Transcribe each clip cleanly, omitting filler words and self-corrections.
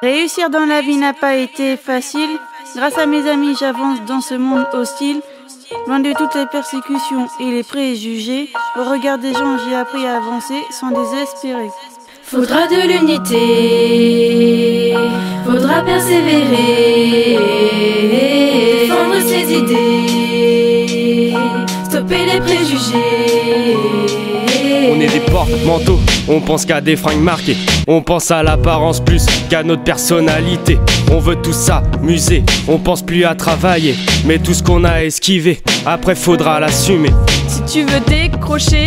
Réussir dans la vie n'a pas été facile. Grâce à mes amis, j'avance dans ce monde hostile. Loin de toutes les persécutions et les préjugés, au regard des gens, j'ai appris à avancer sans désespérer. Faudra de l'unité, faudra persévérer, défendre ses idées, stopper les préjugés. On est des porte-manteaux, on pense qu'à des fringues marquées. On pense à l'apparence plus qu'à notre personnalité. On veut tout s'amuser, on pense plus à travailler. Mais tout ce qu'on a esquivé, après faudra l'assumer. Si tu veux décrocher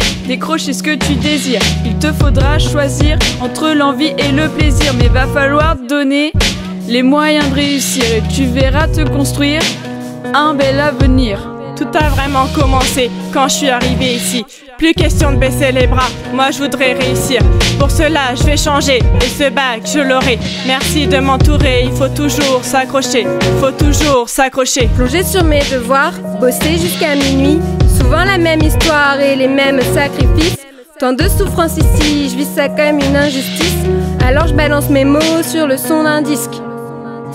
ce que tu désires. Il te faudra choisir entre l'envie et le plaisir. Mais va falloir te donner les moyens de réussir. Et tu verras te construire un bel avenir. Tout a vraiment commencé quand je suis arrivée ici. Plus question de baisser les bras, moi je voudrais réussir. Pour cela je vais changer et ce bac je l'aurai. Merci de m'entourer, il faut toujours s'accrocher. Faut toujours s'accrocher. Plonger sur mes devoirs, bosser jusqu'à minuit. Souvent la même histoire et les mêmes sacrifices. Tant de souffrance ici, je vis ça comme une injustice. Alors je balance mes mots sur le son d'un disque.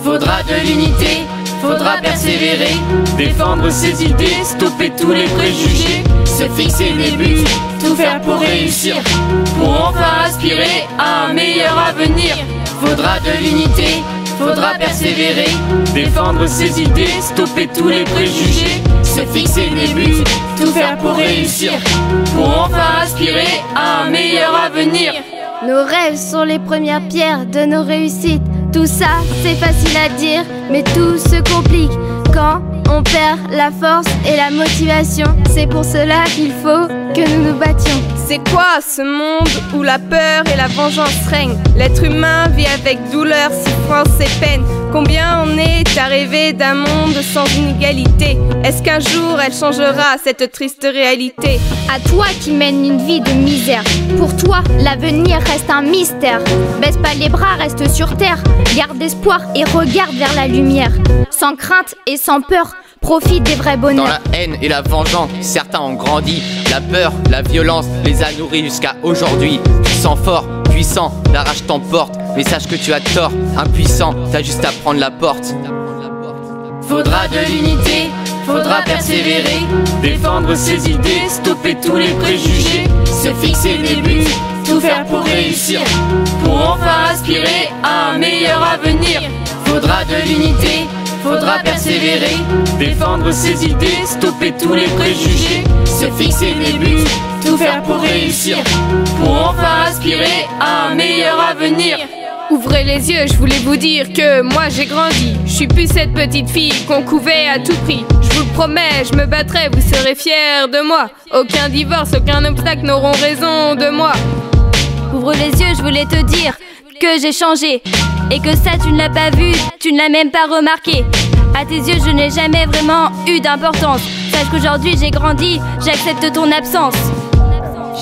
Faudra de l'unité, faudra persévérer, défendre ses idées, stopper tous les préjugés, se fixer des buts, tout faire pour réussir, pour enfin aspirer à un meilleur avenir. Faudra de l'unité, faudra persévérer, défendre ses idées, stopper tous les préjugés, se fixer des buts, tout faire pour réussir, pour enfin aspirer à un meilleur avenir. Nos rêves sont les premières pierres de nos réussites. Tout ça, c'est facile à dire, mais tout se complique quand on perd la force et la motivation. C'est pour cela qu'il faut que nous nous battions. C'est quoi ce monde où la peur et la vengeance règnent? L'être humain vit avec douleur, souffrance et peine. Combien on est à rêver d'un monde sans inégalité? Est-ce qu'un jour elle changera cette triste réalité? À toi qui mènes une vie de misère, pour toi l'avenir reste un mystère. Baisse pas les bras, reste sur terre, garde espoir et regarde vers la lumière. Sans crainte et sans peur, profite des vrais bonheurs. Dans la haine et la vengeance, certains ont grandi. La peur, la violence les a nourris jusqu'à aujourd'hui. Tu sens fort, puissant, la rage t'emporte. Mais sache que tu as tort, impuissant, t'as juste à prendre la porte. Faudra de l'unité, faudra persévérer, défendre ses idées, stopper tous les préjugés, se fixer des buts, tout faire pour réussir, pour enfin aspirer à un meilleur avenir. Faudra de l'unité, faudra persévérer, défendre ses idées, stopper tous les préjugés, se fixer des buts, tout faire pour réussir, pour enfin aspirer à un meilleur avenir. Ouvrez les yeux, je voulais vous dire que moi j'ai grandi. Je suis plus cette petite fille qu'on couvait à tout prix. Je vous le promets, je me battrai, vous serez fiers de moi. Aucun divorce, aucun obstacle n'auront raison de moi. Ouvre les yeux, je voulais te dire que j'ai changé. Et que ça tu ne l'as pas vu, tu ne l'as même pas remarqué. À tes yeux je n'ai jamais vraiment eu d'importance. Sache qu'aujourd'hui j'ai grandi, j'accepte ton absence.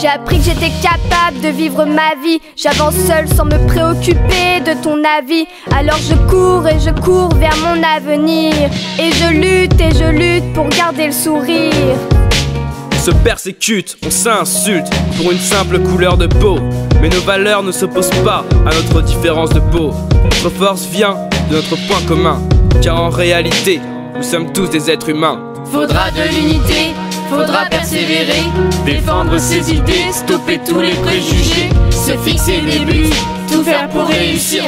J'ai appris que j'étais capable de vivre ma vie. J'avance seule sans me préoccuper de ton avis. Alors je cours vers mon avenir. Et je lutte pour garder le sourire. On se persécute, on s'insulte pour une simple couleur de peau. Mais nos valeurs ne s'opposent pas à notre différence de peau. Notre force vient de notre point commun, car en réalité, nous sommes tous des êtres humains. Faudra de l'unité, faudra persévérer, défendre ses idées, stopper tous les préjugés, se fixer des buts, tout faire pour réussir,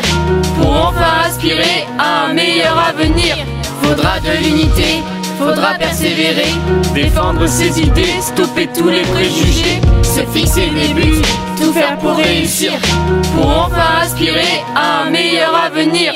pour enfin aspirer à un meilleur avenir. Faudra de l'unité, faudra persévérer, défendre ses idées, stopper tous les préjugés, se fixer des buts, tout faire pour réussir, pour enfin aspirer à un meilleur avenir.